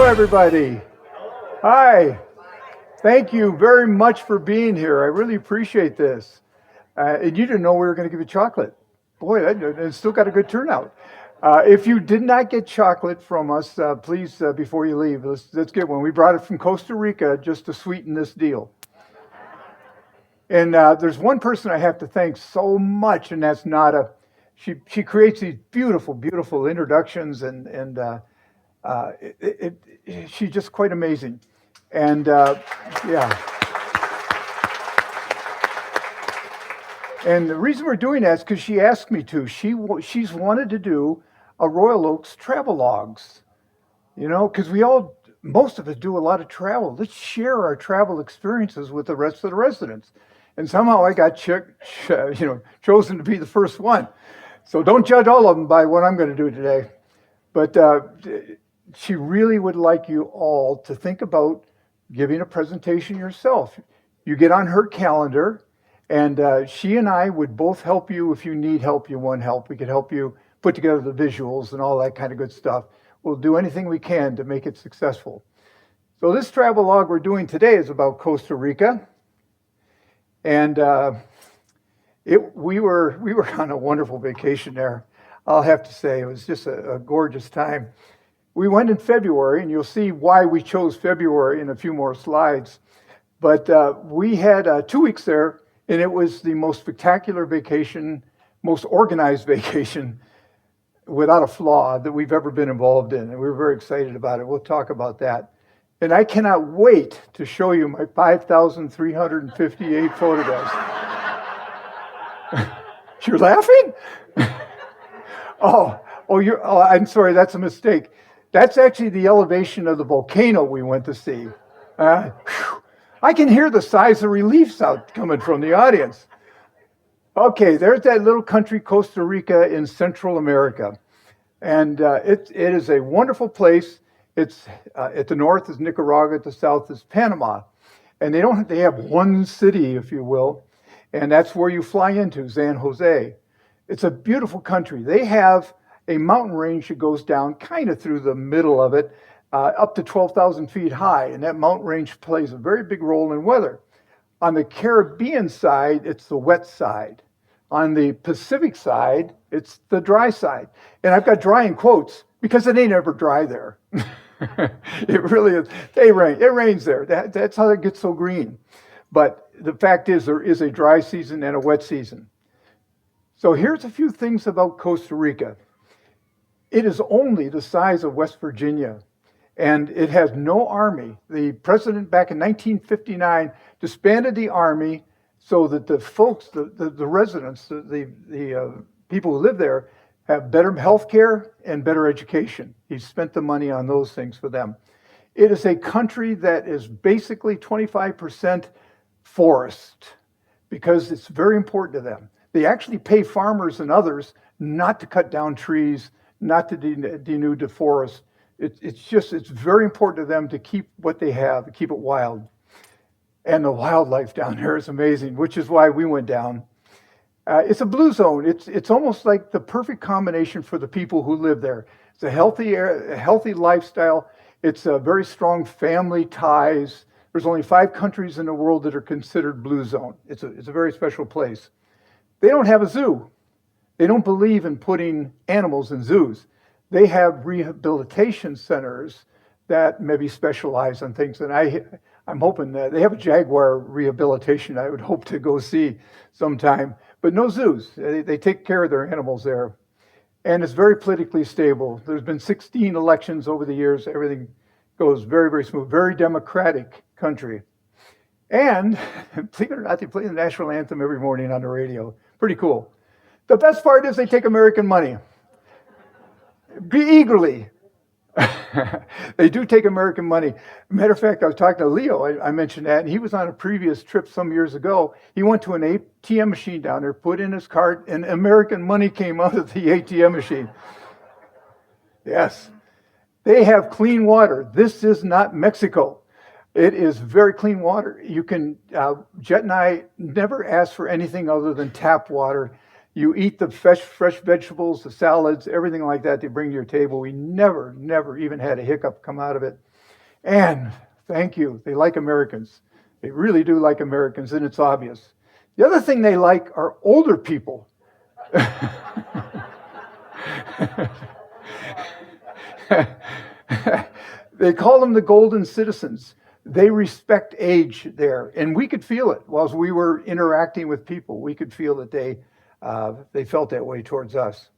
everybody. Hi. Thank you very much for being here. I really appreciate this. And you didn't know we were going to give you chocolate. Boy, that still got a good turnout. If you did not get chocolate from us, please, before you leave, let's get one. We brought it from Costa Rica just to sweeten this deal. And there's one person I have to thank so much, and that's Nada. She creates these beautiful, beautiful introductions, and she's just quite amazing. And yeah. And the reason we're doing that is because she asked me to. She's wanted to do a Royal Oaks Travelogues, because most of us do a lot of travel. Let's share our travel experiences with the rest of the residents. And somehow I got chosen to be the first one. So don't judge all of them by what I'm going to do today. But she really would like you all to think about giving a presentation yourself. You get on her calendar, and she and I would both help you. If you need help, you want help, we could help you put together the visuals and all that kind of good stuff. We'll do anything we can to make it successful. So this travelogue we're doing today is about Costa Rica. And we were on a wonderful vacation there. I'll have to say, it was just a gorgeous time. We went in February, and you'll see why we chose February in a few more slides. But we had 2 weeks there, and it was the most spectacular vacation, most organized vacation, without a flaw, that we've ever been involved in. And we were very excited about it. We'll talk about that. And I cannot wait to show you my 5,358 photographs. You're laughing? Oh, I'm sorry, that's a mistake. That's actually the elevation of the volcano we went to see. I can hear the sighs of relief out coming from the audience. Okay, there's that little country, Costa Rica, in Central America. And it is a wonderful place. It's at the north is Nicaragua, at the south is Panama. And they have one city, if you will, and that's where you fly into, San Jose. It's a beautiful country. They have a mountain range that goes down kind of through the middle of it, up to 12,000 feet high, and that mountain range plays a very big role in weather. On the Caribbean side, it's the wet side. On the Pacific side, it's the dry side. And I've got dry in quotes because it ain't ever dry there. It really is. It rains there. That's how it gets so green. But the fact is, there is a dry season and a wet season. So here's a few things about Costa Rica. It is only the size of West Virginia, and it has no army. The president back in 1959 disbanded the army so that the folks, the residents, the people who live there have better health care and better education. He spent the money on those things for them. It is a country that is basically 25% forest because it's very important to them. They actually pay farmers and others not to cut down trees, not to denude the forest. It's very important to them to keep what they have, to keep it wild. And the wildlife down there is amazing, which is why we went down. It's a blue zone. It's almost like the perfect combination for the people who live there. It's a healthy lifestyle. It's a very strong family ties. There's only 5 countries in the world that are considered blue zone. It's a very special place. They don't have a zoo. They don't believe in putting animals in zoos. They have rehabilitation centers that maybe specialize on things. And I'm hoping that they have a jaguar rehabilitation I would hope to go see sometime. But no zoos. They take care of their animals there. And it's very politically stable. There's been 16 elections over the years. Everything goes very, very smooth. Very democratic country. And, believe it or not, they play the national anthem every morning on the radio. Pretty cool. The best part is they take American money. Eagerly. They do take American money. Matter of fact, I was talking to Leo, I mentioned that, and he was on a previous trip some years ago. He went to an ATM machine down there, put in his card, and American money came out of the ATM machine. Yes. They have clean water. This is not Mexico. It is very clean water. You can, Jet and I never ask for anything other than tap water. You eat the fresh vegetables, the salads, everything like that they bring to your table. We never even had a hiccup come out of it. And thank you, they like Americans. They really do like Americans, and it's obvious. The other thing they like are older people. They call them the golden citizens. They respect age there, and we could feel it whilst we were interacting with people. We could feel that they felt that way towards us.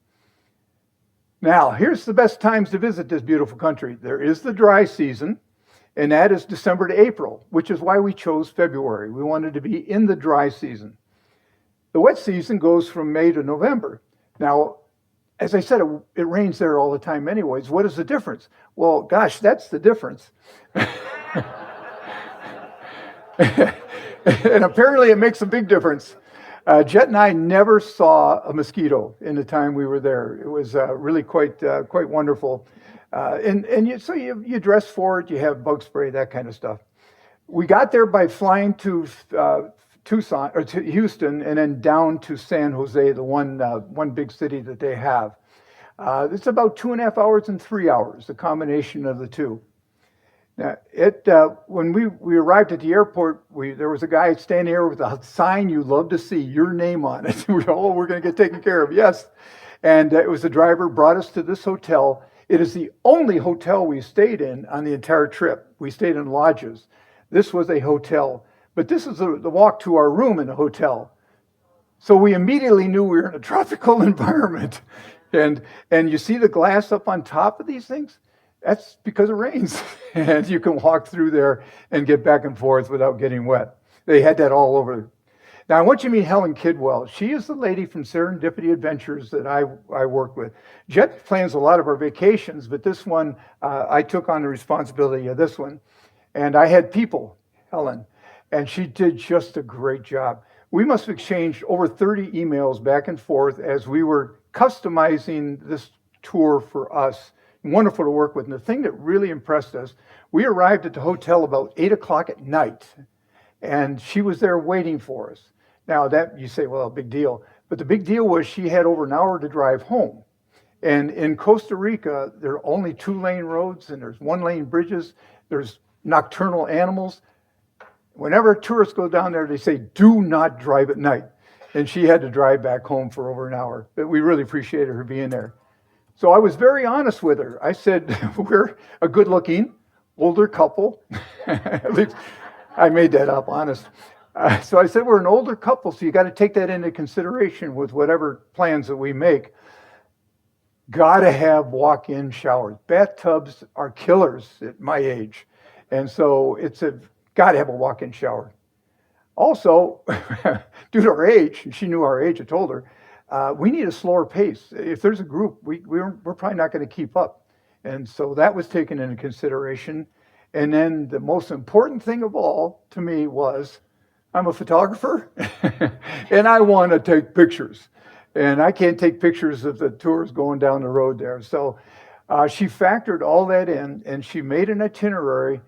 Now, here's the best times to visit this beautiful country. There is the dry season, and that is December to April, which is why we chose February. We wanted to be in the dry season. The wet season goes from May to November. Now, as I said, it rains there all the time anyways. What is the difference? Well, gosh, that's the difference. And apparently it makes a big difference. Jet and I never saw a mosquito in the time we were there. It was really quite wonderful. So you dress for it, you have bug spray, that kind of stuff. We got there by flying to Tucson or to Houston, and then down to San Jose, the one big city that they have. It's about 2.5 hours and 3 hours, the combination of the two. Now, when we arrived at the airport, there was a guy standing there with a sign you love to see, your name on it. We're going to get taken care of, yes. And it was the driver brought us to this hotel. It is the only hotel we stayed in on the entire trip. We stayed in lodges. This was a hotel. But this is the walk to our room in the hotel. So we immediately knew we were in a tropical environment. And you see the glass up on top of these things? That's because it rains. And you can walk through there and get back and forth without getting wet. They had that all over. Now, I want you to meet Helen Kidwell. She is the lady from Serendipity Adventures that I work with. Jet plans a lot of our vacations, but this one, I took on the responsibility of this one. And I had people, Helen, and she did just a great job. We must have exchanged over 30 emails back and forth as we were customizing this tour for us. Wonderful to work with. And the thing that really impressed us, we arrived at the hotel about 8 o'clock at night, and she was there waiting for us. Now, that you say, well, big deal. But the big deal was she had over an hour to drive home. And in Costa Rica, there are only 2-lane roads, and there's 1-lane bridges. There's nocturnal animals. Whenever tourists go down there, they say, do not drive at night. And she had to drive back home for over an hour. But we really appreciated her being there. So I was very honest with her. I said, we're a good-looking, older couple. At least I made that up, honest. So I said, we're an older couple, so you got to take that into consideration with whatever plans that we make. Got to have walk-in showers. Bathtubs are killers at my age. And so got to have a walk-in shower. Also, due to our age, she knew our age, I told her, we need a slower pace. If there's a group, we're probably not going to keep up. And so that was taken into consideration. And then the most important thing of all to me was, I'm a photographer, and I want to take pictures. And I can't take pictures of the tours going down the road there. So she factored all that in, and she made an itinerary.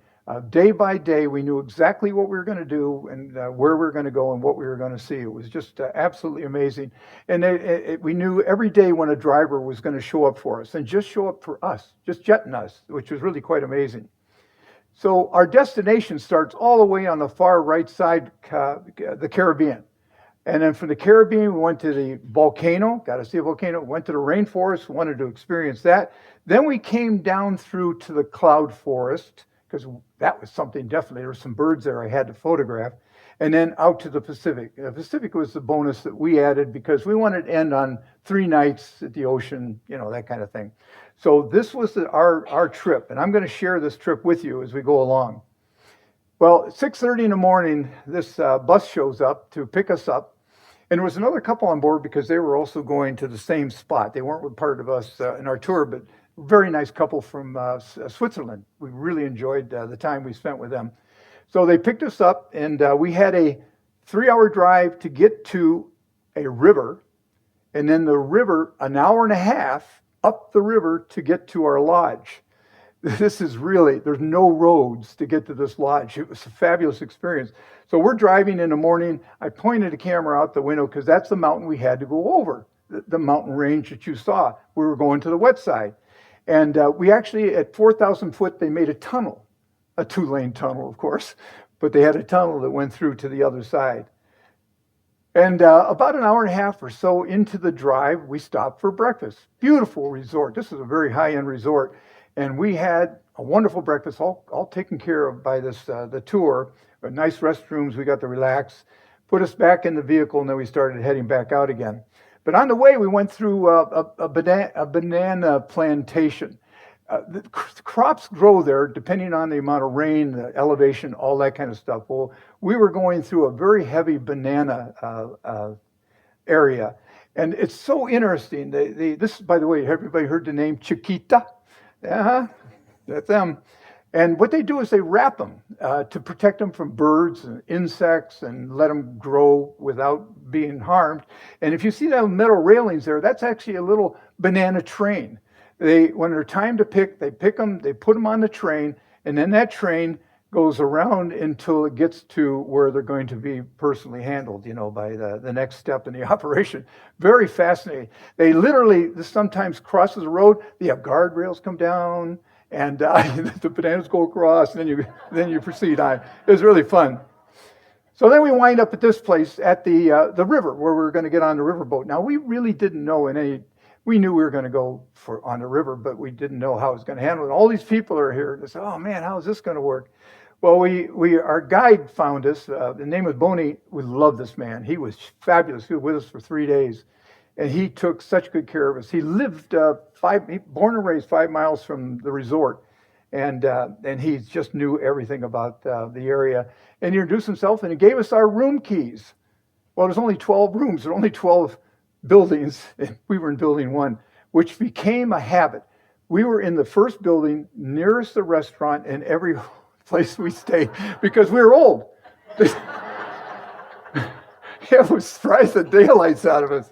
Day by day, we knew exactly what we were going to do and where we were going to go and what we were going to see. It was just absolutely amazing. And we knew every day when a driver was going to show up for us, and just show up for us, just jetting us, which was really quite amazing. So our destination starts all the way on the far right side, the Caribbean. And then from the Caribbean, we went to the volcano, got to see a volcano, went to the rainforest, wanted to experience that. Then we came down through to the cloud forest, because that was something definitely. There were some birds there I had to photograph. And then out to the Pacific. The Pacific was the bonus that we added because we wanted to end on 3 nights at the ocean, that kind of thing. So this was our trip, and I'm going to share this trip with you as we go along. Well, at 6:30 in the morning, this bus shows up to pick us up. And there was another couple on board because they were also going to the same spot. They weren't part of us in our tour, but very nice couple from Switzerland. We really enjoyed the time we spent with them. So they picked us up, and we had a 3-hour drive to get to a river, and then the river, an hour and a half up the river to get to our lodge. This is really, there's no roads to get to this lodge. It was a fabulous experience. So we're driving in the morning. I pointed the camera out the window because that's the mountain we had to go over, the mountain range that you saw. We were going to the wet side. And we actually, at 4,000 foot, they made a tunnel a 2-lane tunnel, of course, but they had a tunnel that went through to the other side. And about an hour and a half or so into the drive, we stopped for breakfast. Beautiful resort. This is a very high-end resort. And we had a wonderful breakfast, all taken care of by the tour. Nice restrooms, we got to relax, put us back in the vehicle, and then we started heading back out again. But on the way, we went through a banana plantation. The crops grow there depending on the amount of rain, the elevation, all that kind of stuff. Well, we were going through a very heavy banana area. And it's so interesting. This, by the way, everybody heard the name Chiquita? Yeah, that's them. And what they do is they wrap them to protect them from birds and insects and let them grow without being harmed. And if you see those metal railings there, that's actually a little banana train. When they're time to pick, they pick them, they put them on the train, and then that train goes around until it gets to where they're going to be personally handled, by the next step in the operation. Very fascinating. They literally, this sometimes crosses the road, they have guardrails come down, and the bananas go across, and then you proceed on. It was really fun. So then we wind up at this place at the river, where we were going to get on the riverboat. Now, we really didn't know we knew we were going to go on the river, but we didn't know how it was going to handle it. All these people are here. They said, "Oh man, how is this going to work?" Well, our guide found us. The name was Boney. We love this man. He was fabulous. He was with us for 3 days, and he took such good care of us. He lived born and raised 5 miles from the resort, and he just knew everything about the area. And he introduced himself, and he gave us our room keys. Well, there's only 12 rooms. There are only 12 buildings, and we were in building 1, which became a habit. We were in the first building nearest the restaurant and every place we stayed because we were old. It was surprised the daylights out of us.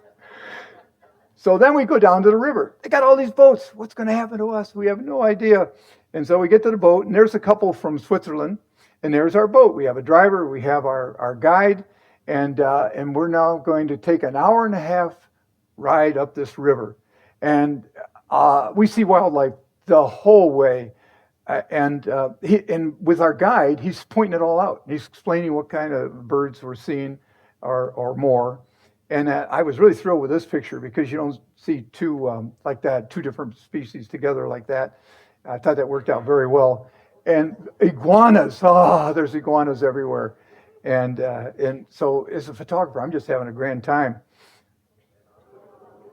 So then we go down to the river. They got all these boats. What's going to happen to us? We have no idea. And so we get to the boat, and there's a couple from Switzerland, and there's our boat. We have a driver, we have our guide, and we're now going to take an hour and a half ride up this river. And we see wildlife the whole way. And with our guide, he's pointing it all out. He's explaining what kind of birds we're seeing or more. And I was really thrilled with this picture because you don't see two different species together like that. I thought that worked out very well. And iguanas, there's iguanas everywhere. And so as a photographer, I'm just having a grand time.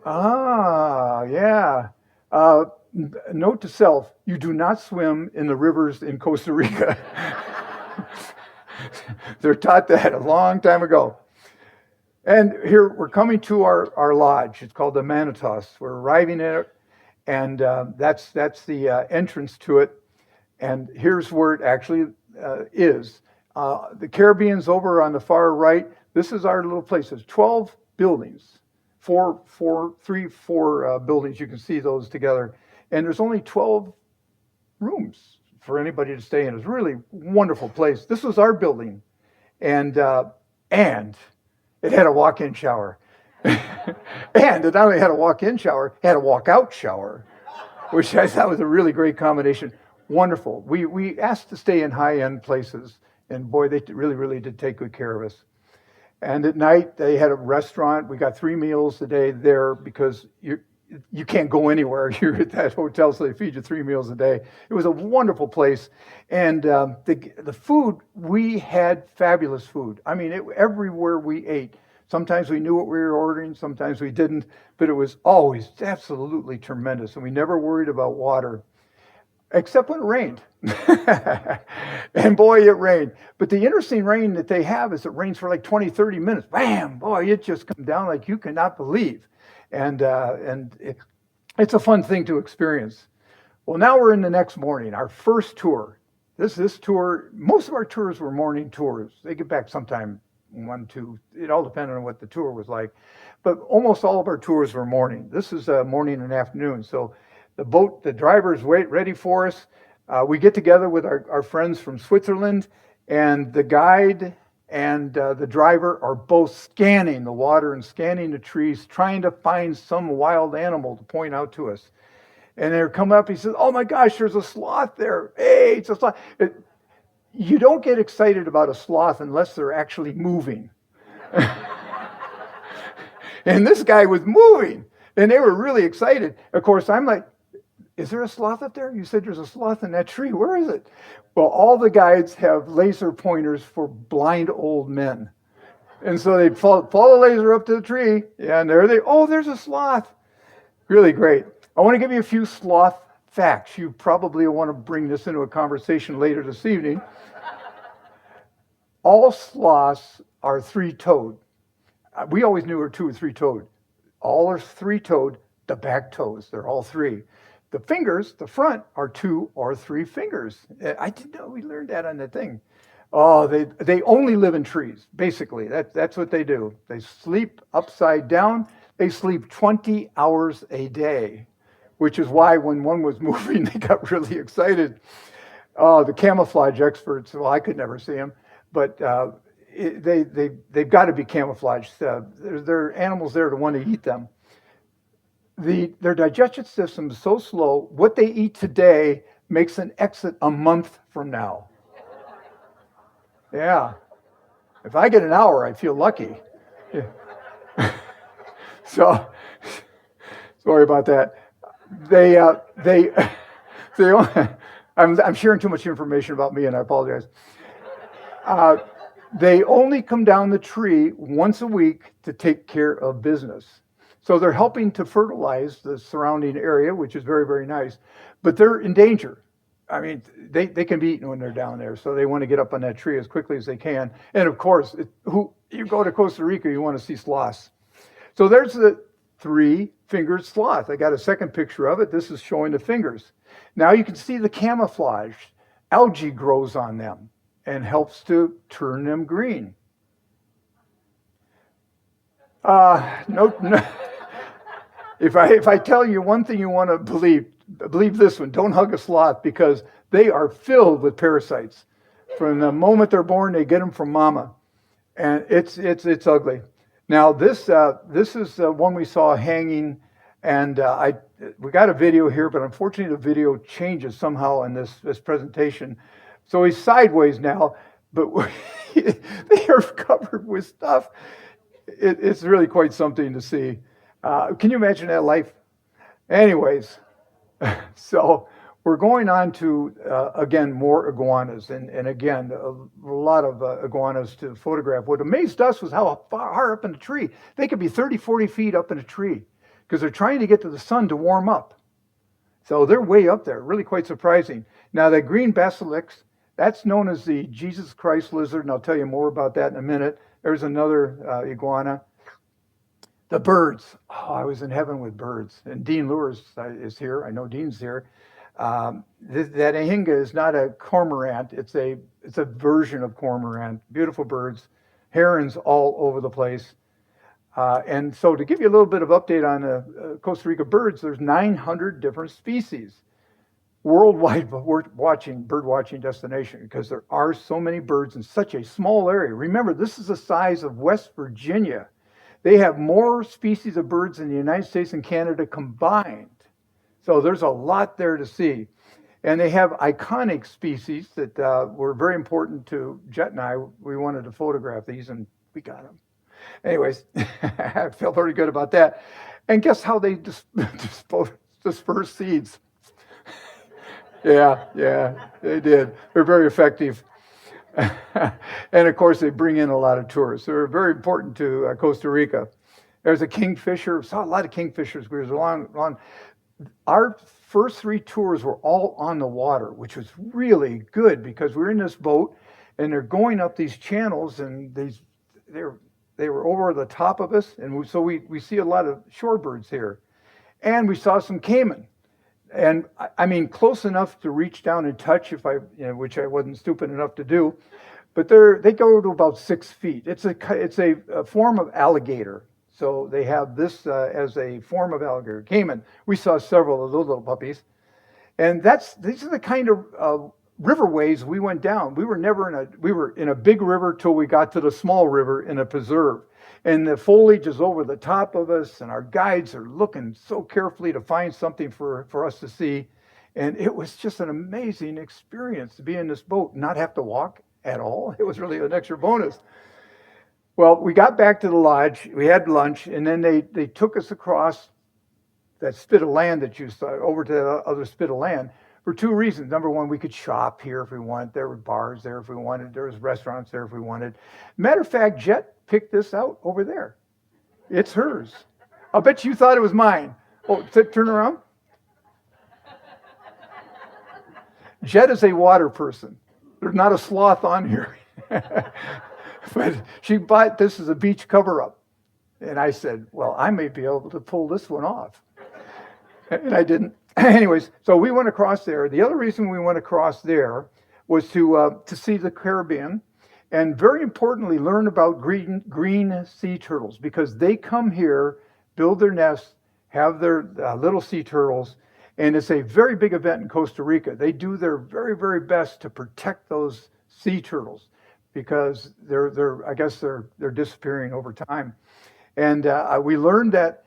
Yeah. Note to self, you do not swim in the rivers in Costa Rica. They're taught that a long time ago. And here we're coming to our lodge. It's called the Manitas. We're arriving at it, and that's the entrance to it. And here's where it actually is. The Caribbean's over on the far right. This is our little place. There's 12 buildings, four buildings. You can see those together. And there's only 12 rooms for anybody to stay in. It's a really wonderful place. This was our building. And it had a walk-in shower. And it not only had a walk-in shower, it had a walk-out shower, which I thought was a really great combination. Wonderful. We asked to stay in high-end places, and boy, they really, really did take good care of us. And at night, they had a restaurant. We got 3 meals a day there because you can't go anywhere. You're at that hotel, so they feed you 3 meals a day. It was a wonderful place. And the food, we had fabulous food. I mean, everywhere we ate. Sometimes we knew what we were ordering, sometimes we didn't, but it was always absolutely tremendous. And we never worried about water, except when it rained. And boy, it rained. But the interesting rain that they have is it rains for like 20, 30 minutes. Bam! Boy, it just comes down like you cannot believe. And it's a fun thing to experience. Well, now we're in the next morning, our first tour. This tour, most of our tours were morning tours. They get back sometime 1, 2, it all depended on what the tour was like. But almost all of our tours were morning. This is morning and afternoon. So the driver's ready for us. We get together with our friends from Switzerland, and the guide and the driver are both scanning the water and scanning the trees, trying to find some wild animal to point out to us. And they're coming up, he says, "Oh my gosh, there's a sloth there. Hey, it's a sloth." you don't get excited about a sloth unless they're actually moving. And this guy was moving, and they were really excited. Of course, I'm like, is there a sloth up there? You said there's a sloth in that tree. Where is it? Well, all the guides have laser pointers for blind old men. And so they follow the laser up to the tree, and there's a sloth. Really great. I want to give you a few sloth facts. You probably want to bring this into a conversation later this evening. All sloths are three-toed. We always knew we were two or three-toed. All are three-toed, the back toes. They're all three. The fingers, the front, are two or three fingers. I didn't know we learned that on the thing. Oh, they only live in trees, basically. That's what they do. They sleep upside down. They sleep 20 hours a day, which is why when one was moving, they got really excited. The camouflage experts, well, I could never see them, but they've got to be camouflaged. There are animals there to want to eat them. Their digestive system is so slow, what they eat today makes an exit a month from now. Yeah. If I get an hour, I feel lucky. Yeah. So, sorry about that. I'm sharing too much information about me, and I apologize. They only come down the tree once a week to take care of business. So they're helping to fertilize the surrounding area, which is very, very nice. But they're in danger. I mean, they can be eaten when they're down there. So they want to get up on that tree as quickly as they can. And of course, you go to Costa Rica, you want to see sloths. So there's the three-fingered sloth. I got a second picture of it. This is showing the fingers. Now you can see the camouflage. Algae grows on them and helps to turn them green. No. If I tell you one thing you want to believe this one. Don't hug a sloth because they are filled with parasites. From the moment they're born, they get them from mama, and it's ugly. Now this is one we saw hanging, and we got a video here, but unfortunately the video changes somehow in this presentation, so he's sideways now, but they are covered with stuff. It's really quite something to see. Can you imagine that life? Anyways, so we're going on to, again, more iguanas. And again, a lot of iguanas to photograph. What amazed us was how far up in the tree. They could be 30, 40 feet up in a tree because they're trying to get to the sun to warm up. So they're way up there, really quite surprising. Now, the green basilisk, that's known as the Jesus Christ lizard, and I'll tell you more about that in a minute. There's another iguana. The birds. Oh, I was in heaven with birds. And Dean Lewis is here. I know Dean's here. That ahinga is not a cormorant. It's a version of cormorant. Beautiful birds. Herons all over the place. And so to give you a little bit of update on Costa Rica birds, there's 900 different species. Worldwide bird watching destination because there are so many birds in such a small area. Remember, this is the size of West Virginia. They have more species of birds in the United States and Canada combined. So there's a lot there to see. And they have iconic species that were very important to Jet and I. We wanted to photograph these, and we got them. Anyways, I feel very good about that. And guess how they disperse seeds? Yeah, they did. They're very effective. And of course, they bring in a lot of tourists. They're very important to Costa Rica. There's a kingfisher. Saw a lot of kingfishers. We were on. Our first three tours were all on the water, which was really good because we were in this boat, and they're going up these channels, and they were over the top of us, and so we see a lot of shorebirds here, and we saw some Cayman. And I mean, close enough to reach down and touch, which I wasn't stupid enough to do, but they go to about 6 feet. It's a form of alligator, so they have this as a form of alligator. Cayman. We saw several of those little puppies, and these are the kind of riverways we went down. We were in a big river till we got to the small river in a preserve. And the foliage is over the top of us, and our guides are looking so carefully to find something for us to see. And it was just an amazing experience to be in this boat, not have to walk at all. It was really an extra bonus. Well, we got back to the lodge, we had lunch, and then they took us across that spit of land that you saw over to the other spit of land for two reasons. Number one, we could shop here if we wanted. There were bars there if we wanted. There was restaurants there if we wanted. Matter of fact, Jet picked this out over there. It's hers. I'll bet you thought it was mine. Oh, turn around. Jet is a water person. There's not a sloth on here. But she bought this as a beach cover-up. And I said, well, I may be able to pull this one off. And I didn't. Anyways, so we went across there. The other reason we went across there was to see the Caribbean, and very importantly, learn about green sea turtles, because they come here, build their nests, have their little sea turtles, and it's a very big event in Costa Rica. They do their very, very best to protect those sea turtles because I guess they're disappearing over time. And we learned that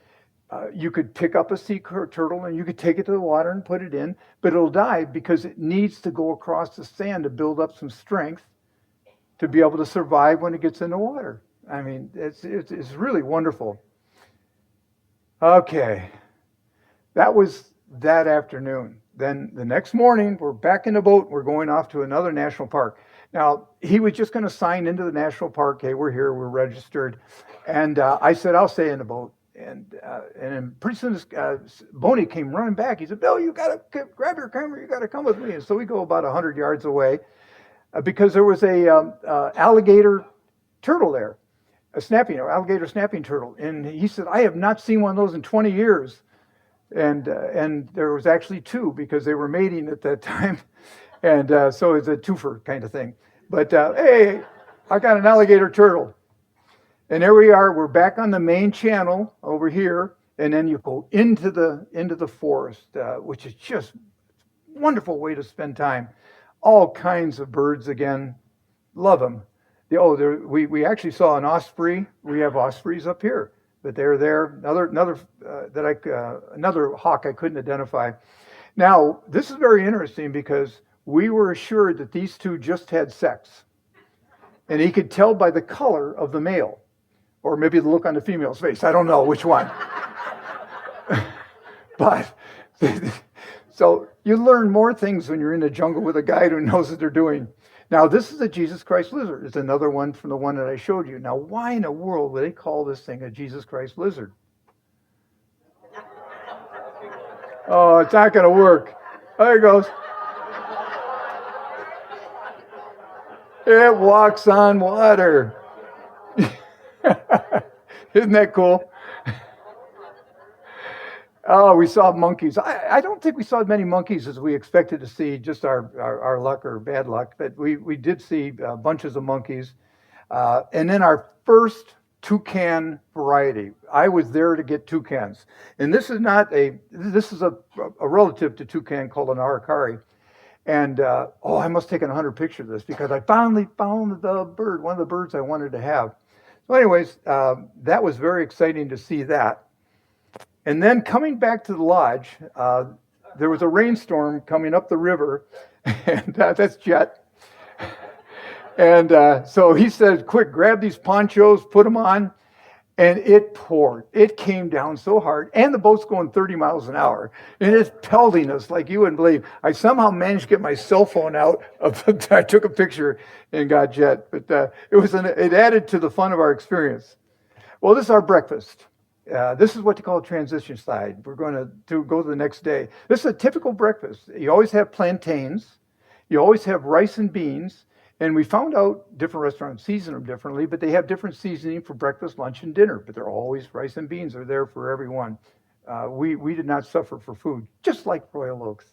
you could pick up a sea turtle and you could take it to the water and put it in, but it'll die because it needs to go across the sand to build up some strength to be able to survive when it gets in the water. I mean, it's really wonderful. Okay, that was that afternoon. Then the next morning, we're back in the boat. We're going off to another national park. Now, he was just going to sign into the national park. Hey, we're here. We're registered. And I said, I'll stay in the boat. And then pretty soon, Boney came running back. He said, Bill, you got to grab your camera. You got to come with me. And so we go about 100 yards away because there was a alligator turtle there, alligator snapping turtle. And he said, I have not seen one of those in 20 years. And there was actually two because they were mating at that time. And so it's a twofer kind of thing. But hey, I got an alligator turtle. And there we are. We're back on the main channel over here. And then you go into the forest, which is just a wonderful way to spend time. All kinds of birds again. Love them. We actually saw an osprey. We have ospreys up here. But they're there. Another hawk I couldn't identify. Now, this is very interesting because we were assured that these two just had sex. And he could tell by the color of the male, or maybe the look on the female's face. I don't know which one. But so you learn more things when you're in the jungle with a guide who knows what they're doing. Now, this is a Jesus Christ lizard. It's another one from the one that I showed you. Now, why in the world would they call this thing a Jesus Christ lizard? Oh, it's not going to work. There it goes. It walks on water. Isn't that cool? Oh, we saw monkeys. I don't think we saw as many monkeys as we expected to see, just our luck or bad luck, but we did see bunches of monkeys. And then our first toucan variety. I was there to get toucans. And this is a relative to toucan called an aracari. And I must take 100 pictures of this because I finally found the bird, one of the birds I wanted to have. So anyways, that was very exciting to see that. And then coming back to the lodge, there was a rainstorm coming up the river, and that's Jet. And so he said, quick, grab these ponchos, put them on, and it poured. It came down so hard, and the boat's going 30 miles an hour, and it's pelting us like you wouldn't believe. I somehow managed to get my cell phone out. I took a picture and got Jet, but it added to the fun of our experience. Well, this is our breakfast. This is what they call a transition slide. We're going to go to the next day. This is a typical breakfast. You always have plantains. You always have rice and beans. And we found out different restaurants season them differently, but they have different seasoning for breakfast, lunch, and dinner. But they're always rice and beans are there for everyone. We did not suffer for food, just like Royal Oaks.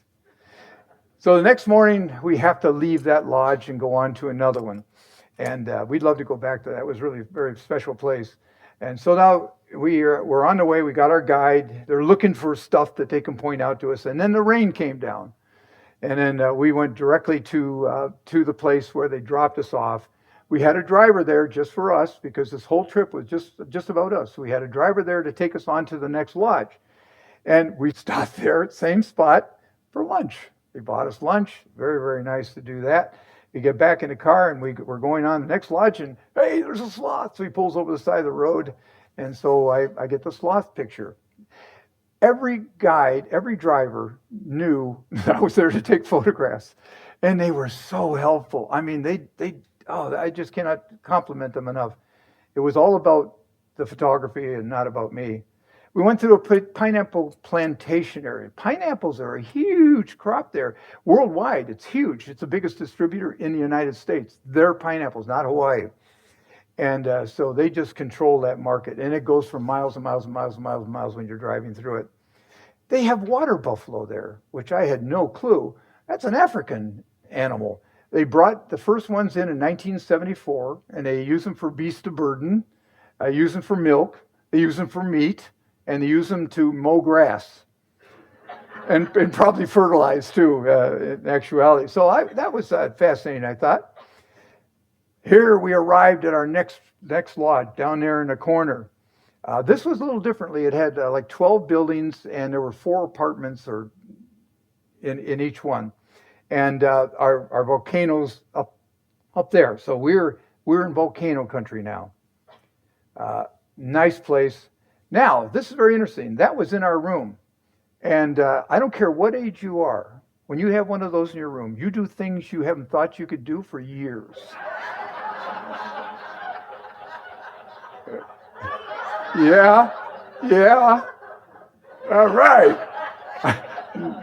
So the next morning, we have to leave that lodge and go on to another one. And we'd love to go back to that. It was really a very special place. And so now we're on the way. We got our guide. They're looking for stuff that they can point out to us. And then the rain came down. And then we went directly to the place where they dropped us off. We had a driver there just for us because this whole trip was just about us. We had a driver there to take us on to the next lodge. And we stopped there at the same spot, for lunch. They bought us lunch. Very, very nice to do that. We get back in the car and we're going on the next lodge, and hey, there's a sloth. So he pulls over the side of the road, and so I get the sloth picture. Every guide, every driver knew that I was there to take photographs, and they were so helpful. I mean, I just cannot compliment them enough. It was all about the photography and not about me. We went to a pineapple plantation area. Pineapples are a huge crop there. Worldwide, it's huge. It's the biggest distributor in the United States. They're pineapples, not Hawaii. And so they just control that market. And it goes for miles and miles and miles and miles and miles when you're driving through it. They have water buffalo there, which I had no clue. That's an African animal. They brought the first ones in 1974, and they use them for beast of burden. Use them for milk. They use them for meat. And they use them to mow grass and probably fertilize too, in actuality. So that was fascinating, I thought. Here we arrived at our next lodge down there in the corner. This was a little differently. It had like 12 buildings, and there were 4 apartments in each one. And our volcano's up there. So we're in volcano country now. Nice place. Now, this is very interesting. That was in our room. And I don't care what age you are, when you have one of those in your room, you do things you haven't thought you could do for years. Yeah. All right.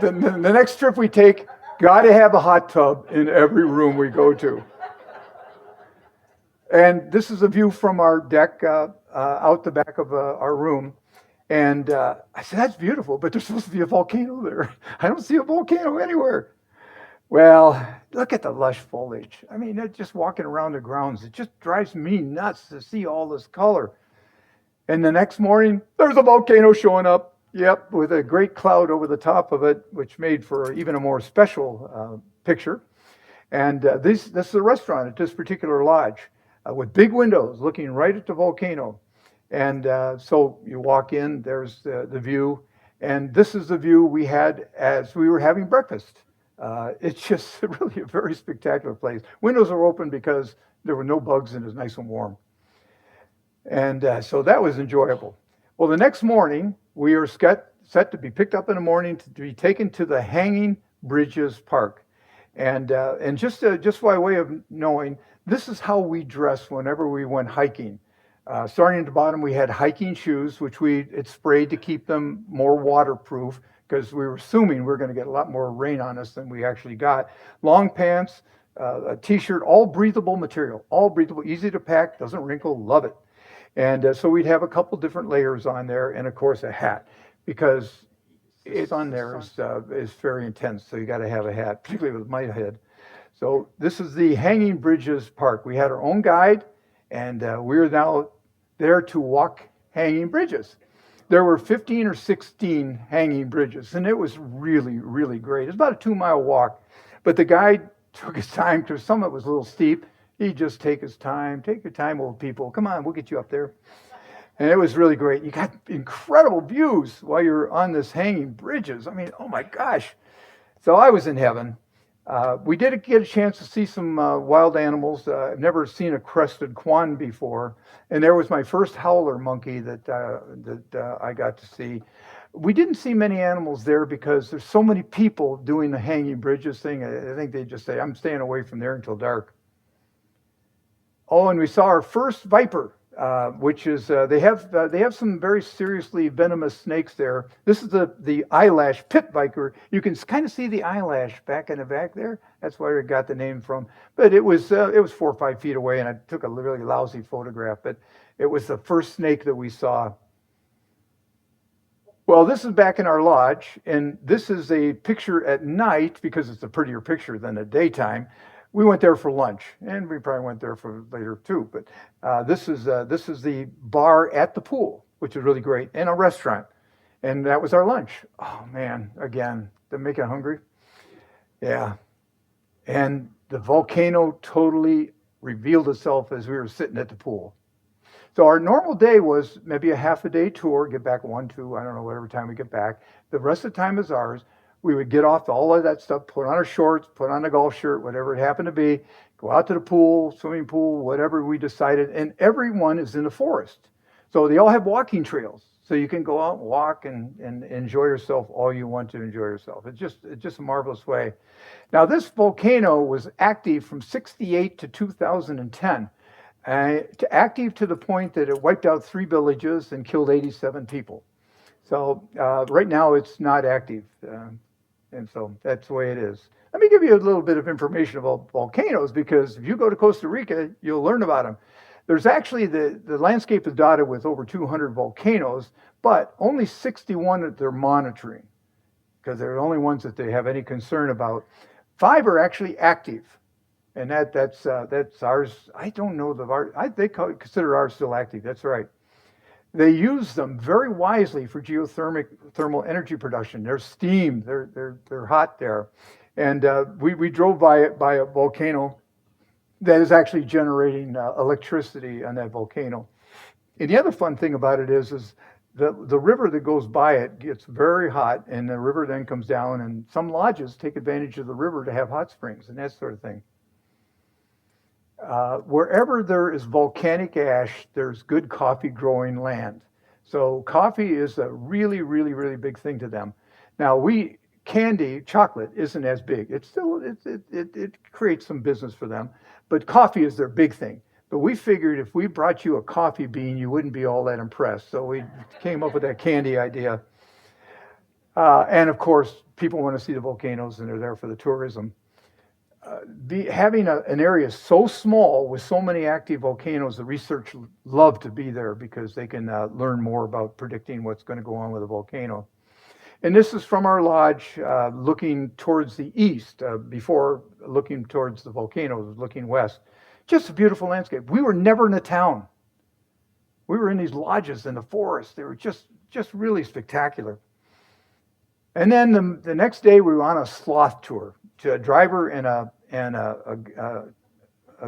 The next trip we take, got to have a hot tub in every room we go to. And this is a view from our deck out the back of our room. And I said, that's beautiful, but there's supposed to be a volcano there. I don't see a volcano anywhere. Well, look at the lush foliage. I mean, just walking around the grounds, it just drives me nuts to see all this color. And the next morning, there's a volcano showing up. Yep, with a great cloud over the top of it, which made for even a more special picture. And this is a restaurant at this particular lodge with big windows looking right at the volcano. And so you walk in, there's the view. And this is the view we had as we were having breakfast. It's just really a very spectacular place. Windows are open because there were no bugs and it was nice and warm. And so that was enjoyable. Well, the next morning, we are set to be picked up in the morning to be taken to the Hanging Bridges Park. And just by way of knowing, this is how we dressed whenever we went hiking. Starting at the bottom, we had hiking shoes, which it sprayed to keep them more waterproof, because we were assuming we were going to get a lot more rain on us than we actually got. Long pants, a t-shirt, all breathable material, all breathable, easy to pack, doesn't wrinkle, love it. And so we'd have a couple different layers on there, and of course a hat, because it's on there is very intense, so you got to have a hat, particularly with my head. So this is the Hanging Bridges Park. We had our own guide, and we're now there to walk hanging bridges. There were 15 or 16 hanging bridges, and it was really, really great. It's about a 2-mile walk, but the guide took his time because some of it was a little steep. He'd just take his time. Take your time, old people. Come on, we'll get you up there. And it was really great. You got incredible views while you're on this hanging bridges. I mean, oh my gosh. So I was in heaven. We did get a chance to see some wild animals. I've never seen a crested swan before. And there was my first howler monkey that I got to see. We didn't see many animals there because there's so many people doing the hanging bridges thing. I think they just say, I'm staying away from there until dark. Oh, and we saw our first viper, which is, they have some very seriously venomous snakes there. This is the eyelash pit viper. You can kind of see the eyelash back in the back there. That's where it got the name from. But it was 4 or 5 feet away, and I took a really lousy photograph. But it was the first snake that we saw. Well, this is back in our lodge, and this is a picture at night because it's a prettier picture than at daytime. We went there for lunch, and we probably went there for later too. But this is the bar at the pool, which is really great, and a restaurant. And that was our lunch. Oh man, again, to make it hungry. Yeah. And the volcano totally revealed itself as we were sitting at the pool. So our normal day was maybe a half a day tour, get back 1, 2, I don't know, whatever time we get back. The rest of the time is ours. We would get off all of that stuff, put on our shorts, put on a golf shirt, whatever it happened to be, go out to the pool, swimming pool, whatever we decided. And everyone is in the forest. So they all have walking trails. So you can go out and walk and enjoy yourself all you want to enjoy yourself. It's just a marvelous way. Now, this volcano was active from 68 to 2010, active to the point that it wiped out 3 villages and killed 87 people. So right now it's not active, and so that's the way it is. Let me give you a little bit of information about volcanoes, because if you go to Costa Rica, you'll learn about them. There's actually, the landscape is dotted with over 200 volcanoes, but only 61 that they're monitoring, because they're the only ones that they have any concern about. 5 are actually active, and that's ours. I don't know they consider ours still active. That's right. They use them very wisely for thermal energy production. They're steam. They're hot there, and we drove by a volcano that is actually generating electricity on that volcano. And the other fun thing about it is the river that goes by it gets very hot, and the river then comes down, and some lodges take advantage of the river to have hot springs and that sort of thing. Wherever there is volcanic ash, there's good coffee growing land. So coffee is a really, really, really big thing to them. Now, chocolate isn't as big. It creates some business for them, but coffee is their big thing. But we figured if we brought you a coffee bean, you wouldn't be all that impressed. So we came up with that candy idea. And of course, people want to see the volcanoes, and they're there for the tourism. Having an area so small with so many active volcanoes, the research love to be there, because they can learn more about predicting what's going to go on with a volcano. And this is from our lodge, looking towards the east, before looking towards the volcanoes, looking west. Just a beautiful landscape. We were never in a town. We were in these lodges in the forest. They were just really spectacular. And then the next day, we were on a sloth tour. To a driver and a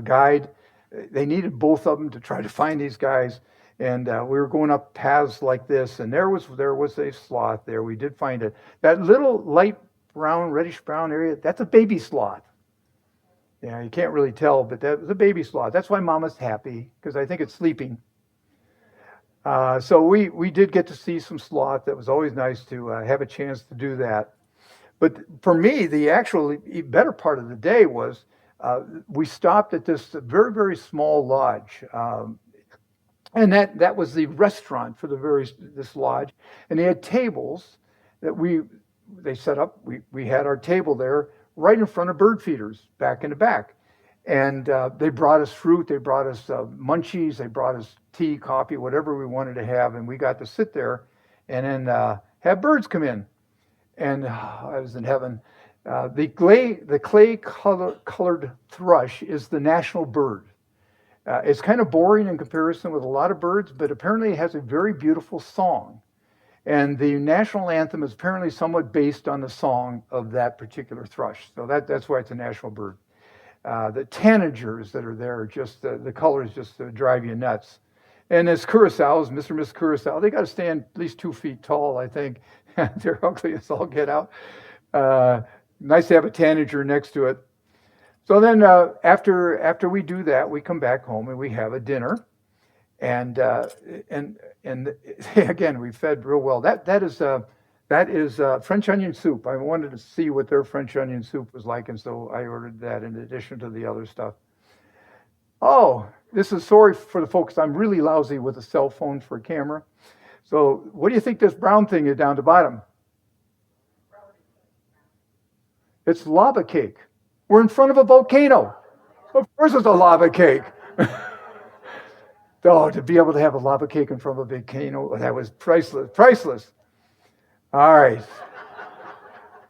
guide. They needed both of them to try to find these guys. And we were going up paths like this, and there was a sloth there. We did find it. That little light brown, reddish brown area, that's a baby sloth. Yeah, you can't really tell, but that was a baby sloth. That's why Mama's happy, because I think it's sleeping. So we did get to see some sloth. That was always nice to have a chance to do that. But for me, the actual better part of the day was we stopped at this very, very small lodge. And that was the restaurant for this lodge. And they had tables that they set up. We had our table there right in front of bird feeders, back in the back. And they brought us fruit, they brought us munchies, they brought us tea, coffee, whatever we wanted to have. And we got to sit there and then have birds come in. And I was in heaven. The clay-colored thrush is the national bird. It's kind of boring in comparison with a lot of birds, but apparently it has a very beautiful song. And the national anthem is apparently somewhat based on the song of that particular thrush. So that's why it's a national bird. The tanagers that are there, just the colors just drive you nuts. And as curassows, Mr. and Miss Curacao, they got to stand at least 2 feet tall, I think. They're ugly as all get out. Nice to have a tanager next to it. So then after we do that, we come back home and we have a dinner. And again, we fed real well. That is French onion soup. I wanted to see what their French onion soup was like, and so I ordered that in addition to the other stuff. Oh, this is sorry for the folks. I'm really lousy with a cell phone for a camera. So what do you think this brown thing is down the bottom? It's lava cake. We're in front of a volcano. Of course it's a lava cake. Oh, to be able to have a lava cake in front of a volcano, that was priceless. All right.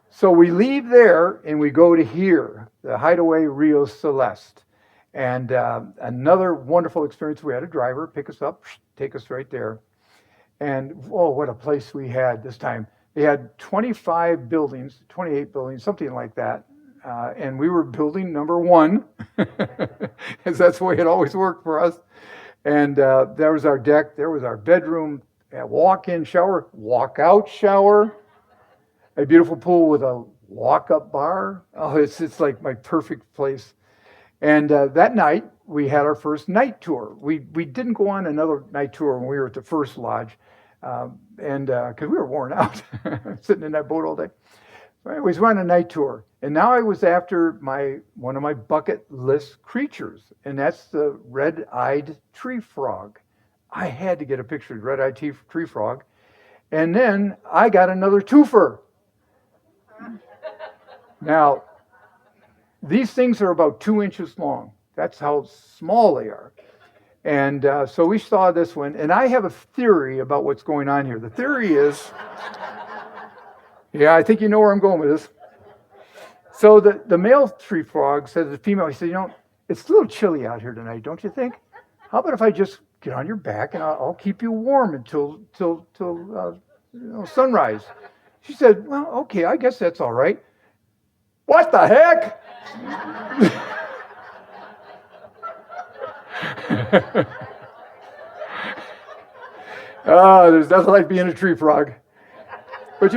So we leave there and we go to here, the Hideaway Rio Celeste. And another wonderful experience. We had a driver pick us up, take us right there. And oh, what a place we had this time. They had 28 buildings, something like that. And we were building number 1, because that's the way it always worked for us. And there was our deck, there was our bedroom, walk-in shower, walk-out shower. a beautiful pool with a walk-up bar. Oh, it's like my perfect place. And that night, we had our first night tour. We didn't go on another night tour when we were at the first lodge, and because we were worn out sitting in that boat all day. So anyways, we're on a night tour, and now I was after one of my bucket list creatures, and that's the red-eyed tree frog. I had to get a picture of the red-eyed tree frog, and then I got another twofer. Now, these things are about 2 inches long. That's how small they are. And so we saw this one, and I have a theory about what's going on here. The theory is, yeah, I think you know where I'm going with this. So the male tree frog said to the female, he said, it's a little chilly out here tonight, don't you think? How about if I just get on your back and I'll keep you warm until sunrise? She said, well, okay, I guess that's all right. What the heck? There's nothing like being a tree frog. But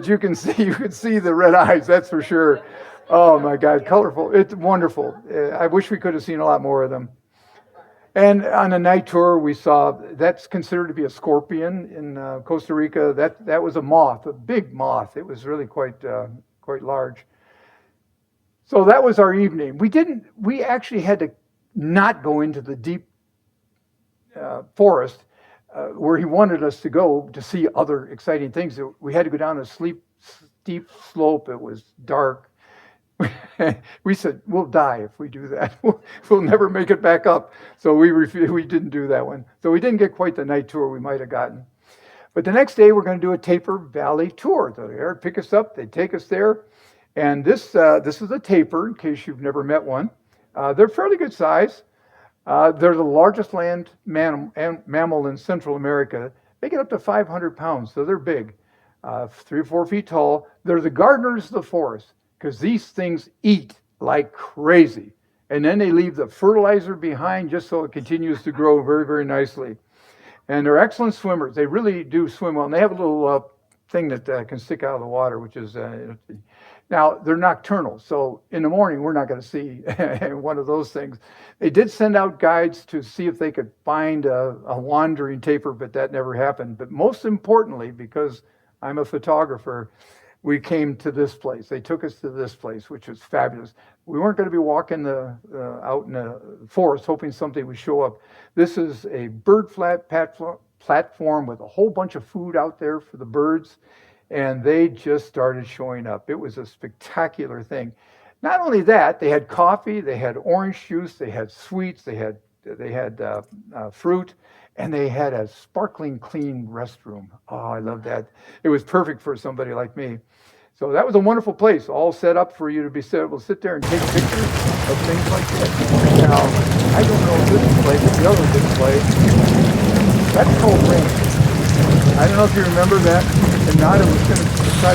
you can see the red eyes, that's for sure. Oh my God, colorful. It's wonderful. I wish we could have seen a lot more of them. And on a night tour, we saw, that's considered to be a scorpion in Costa Rica. That was a moth, a big moth. It was really quite large. So that was our evening. We actually had to not go into the deep forest where he wanted us to go to see other exciting things. We had to go down a steep slope. It was dark. We said, we'll die if we do that. We'll never make it back up. So we didn't do that one. So we didn't get quite the night tour we might have gotten. But the next day, we're going to do a Tapir Valley tour. They'd pick us up. They'd take us there. And this is a tapir, in case you've never met one. They're fairly good size. They're the largest land mammal in Central America. They get up to 500 pounds, so they're big, 3 or 4 feet tall. They're the gardeners of the forest, because these things eat like crazy. And then they leave the fertilizer behind just so it continues to grow very, very nicely. And they're excellent swimmers. They really do swim well. And they have a little thing that can stick out of the water, which is... Now, they're nocturnal, so in the morning, we're not going to see one of those things. They did send out guides to see if they could find a wandering tapir, but that never happened. But most importantly, because I'm a photographer, we came to this place. They took us to this place, which was fabulous. We weren't going to be walking out in the forest hoping something would show up. This is a bird platform with a whole bunch of food out there for the birds. And they just started showing up. It was a spectacular thing. Not only that, they had coffee, they had orange juice, they had sweets, they had fruit, and they had a sparkling clean restroom. Oh, I love that. It was perfect for somebody like me. So that was a wonderful place, all set up for you to be able to sit there and take pictures of things like that. Now, I don't know if this place, but the other display, that's called rain. I don't know if you remember that. And Nada was going to try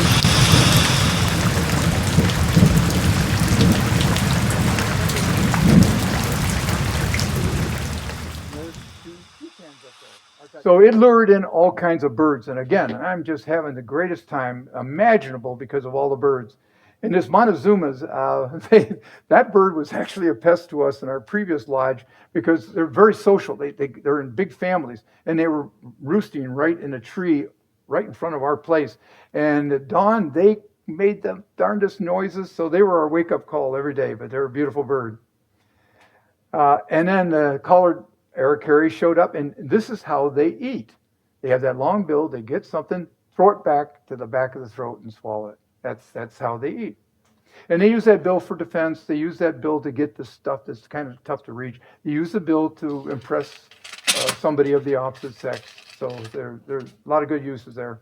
So it lured in all kinds of birds. And again, I'm just having the greatest time imaginable because of all the birds. And this Monzumas, that bird was actually a pest to us in our previous lodge because they're very social. They're in big families, and they were roosting right in a tree right in front of our place. And at dawn, they made the darndest noises, so they were our wake-up call every day, but they're a beautiful bird. And then the collared aracaria showed up, and this is how they eat. They have that long bill, they get something, throw it back to the back of the throat and swallow it. That's how they eat. And they use that bill for defense. They use that bill to get the stuff that's kind of tough to reach. They use the bill to impress somebody of the opposite sex. So there's a lot of good uses there.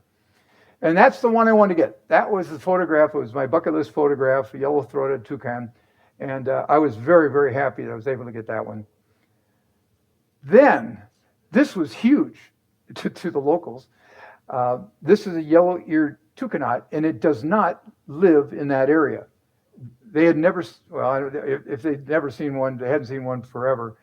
And that's the one I wanted to get. That was the photograph. It was my bucket list photograph, a yellow-throated toucan. And I was very, very happy that I was able to get that one. Then, this was huge to the locals. This is a yellow-eared toucanot, and it does not live in that area. They had never, well, if they'd never seen one, they hadn't seen one forever.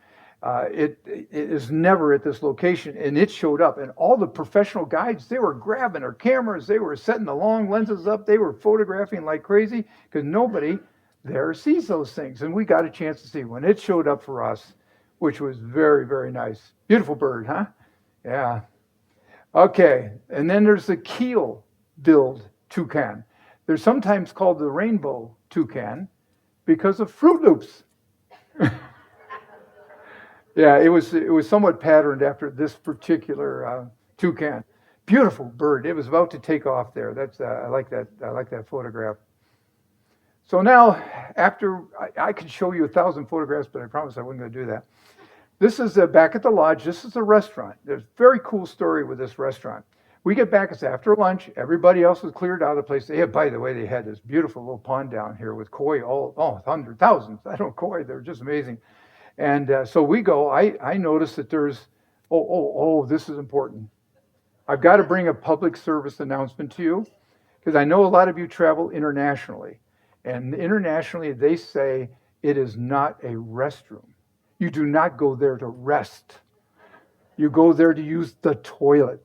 It is never at this location, and it showed up. And all the professional guides, they were grabbing their cameras, they were setting the long lenses up, they were photographing like crazy because nobody there sees those things. And we got a chance to see when it showed up for us, which was very, very nice. Beautiful bird, huh? Yeah. Okay. And then there's the keel-billed toucan. They're sometimes called the rainbow toucan because of Fruit Loops. Yeah, it was somewhat patterned after this particular toucan. Beautiful bird. It was about to take off there. That's I like that. I like that photograph. So now, after I could show you 1,000 photographs, but I promised I wasn't going to do that. This is back at the lodge. This is a restaurant. There's a very cool story with this restaurant. We get back, it's after lunch. Everybody else was cleared out of the place. By the way, they had this beautiful little pond down here with koi, hundred thousands. I don't koi, they're just amazing. And so we go. I notice that there's, this is important. I've got to bring a public service announcement to you because I know a lot of you travel internationally. And internationally, they say it is not a restroom. You do not go there to rest. You go there to use the toilet,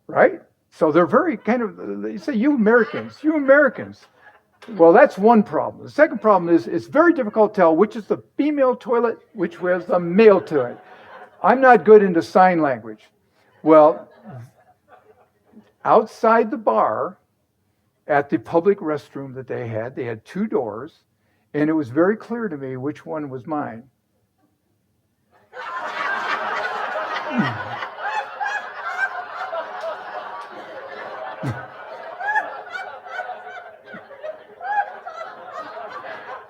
right? So they're very they say, you Americans. Well, that's one problem. The second problem is it's very difficult to tell which is the female toilet, which was the male toilet. I'm not good into sign language. Well, outside the bar, at the public restroom that they had 2 doors, and it was very clear to me which one was mine.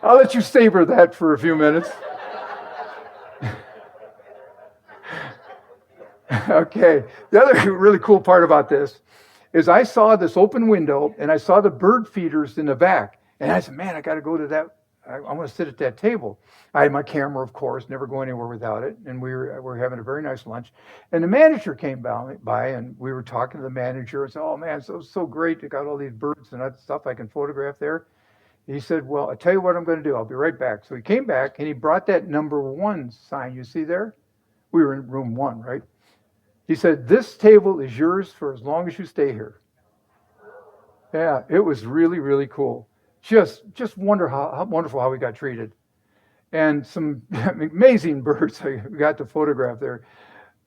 I'll let you savor that for a few minutes. Okay. The other really cool part about this is I saw this open window and I saw the bird feeders in the back. And I said, man, I got to go to that. I want to sit at that table. I had my camera, of course, never go anywhere without it. And we were having a very nice lunch. And the manager came by and we were talking to the manager and said, oh, man, so great. They got all these birds and that stuff I can photograph there. He said, well, I'll tell you what I'm going to do. I'll be right back. So he came back and he brought that number 1 sign you see there. We were in room 1, right? He said, this table is yours for as long as you stay here. Yeah, it was really, really cool. Just wonder how wonderful how we got treated. And some amazing birds I got to photograph there.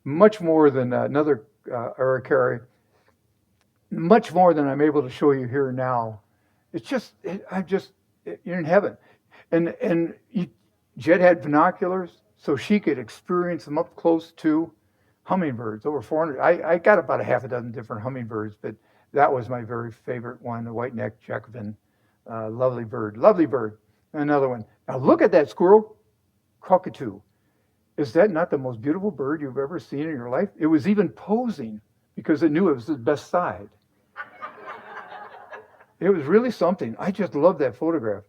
Much more than another aracari. Much more than I'm able to show you here now. It's just, you're in heaven. And Jed had binoculars, so she could experience them up close to hummingbirds, over 400. I got about a half a dozen different hummingbirds, but that was my very favorite one, the white-necked Jacobin. Lovely bird. Another one. Now look at that squirrel cockatoo. Is that not the most beautiful bird you've ever seen in your life? It was even posing because it knew it was the best side. It was really something. I just love that photograph.